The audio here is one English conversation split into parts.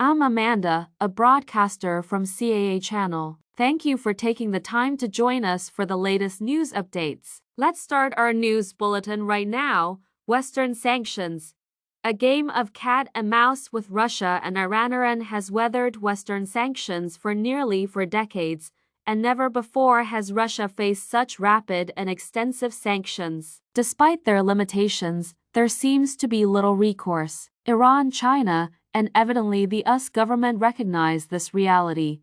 I'm Amanda, a broadcaster from CAA Channel. Thank you for taking the time to join us for the latest news updates. Let's start our news bulletin right now. Western sanctions. A game of cat and mouse with Russia and Iran has weathered Western sanctions for nearly 4 decades, and never before has Russia faced such rapid and extensive sanctions. Despite their limitations, there seems to be little recourse. Iran, China, and evidently the US government recognize this reality.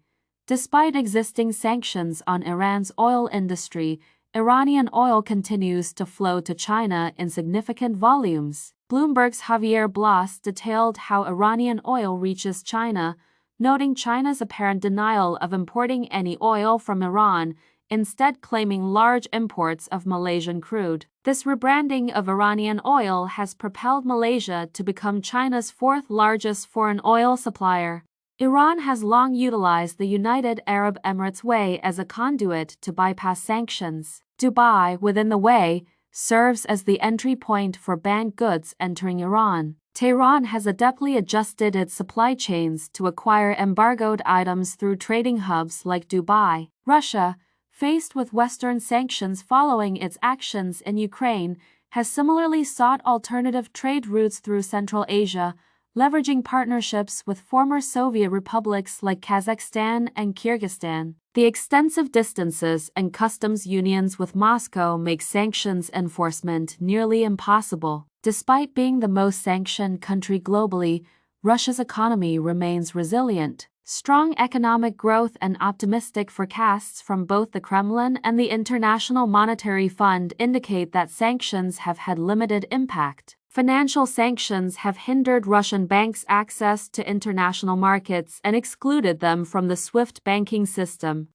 Despite existing sanctions on Iran's oil industry, Iranian oil continues to flow to China in significant volumes. Bloomberg's Javier Blas detailed how Iranian oil reaches China, noting China's apparent denial of importing any oil from Iran, instead claiming large imports of Malaysian crude. This rebranding of Iranian oil has propelled Malaysia to become China's fourth largest foreign oil supplier. Iran has long utilized the United Arab Emirates Way as a conduit to bypass sanctions. Dubai, within the way, serves as the entry point for banned goods entering Iran. Tehran has adeptly adjusted its supply chains to acquire embargoed items through trading hubs like Dubai. Russia, faced with Western sanctions following its actions in Ukraine, has similarly sought alternative trade routes through Central Asia, leveraging partnerships with former Soviet republics like Kazakhstan and Kyrgyzstan. The extensive distances and customs unions with Moscow make sanctions enforcement nearly impossible. Despite being the most sanctioned country globally, Russia's economy remains resilient. Strong economic growth and optimistic forecasts from both the Kremlin and the International Monetary Fund indicate that sanctions have had limited impact. Financial sanctions have hindered Russian banks' access to international markets and excluded them from the SWIFT banking system.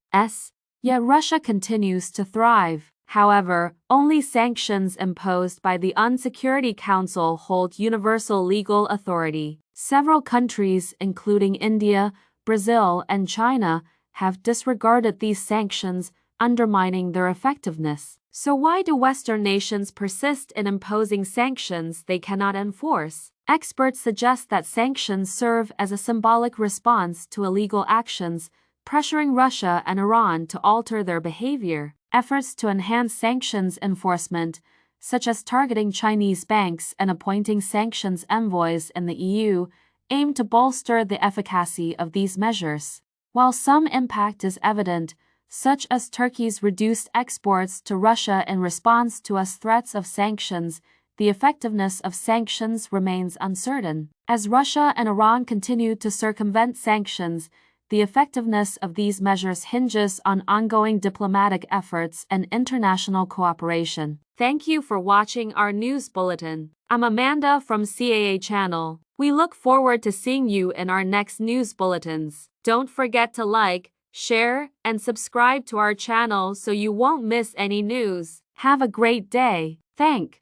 Yet Russia continues to thrive. However, only sanctions imposed by the UN Security Council hold universal legal authority. Several countries, including India, Brazil, and China, have disregarded these sanctions, undermining their effectiveness. So why do Western nations persist in imposing sanctions they cannot enforce? Experts suggest that sanctions serve as a symbolic response to illegal actions, pressuring Russia and Iran to alter their behavior. Efforts to enhance sanctions enforcement, such as targeting Chinese banks and appointing sanctions envoys in the EU, aim to bolster the efficacy of these measures. While some impact is evident, such as Turkey's reduced exports to Russia in response to US threats of sanctions, the effectiveness of sanctions remains uncertain. As Russia and Iran continue to circumvent sanctions, the effectiveness of these measures hinges on ongoing diplomatic efforts and international cooperation. Thank you for watching our news bulletin. I'm Amanda from CAA Channel. We look forward to seeing you in our next news bulletins. Don't forget to like, share, and subscribe to our channel so you won't miss any news. Have a great day. Thanks.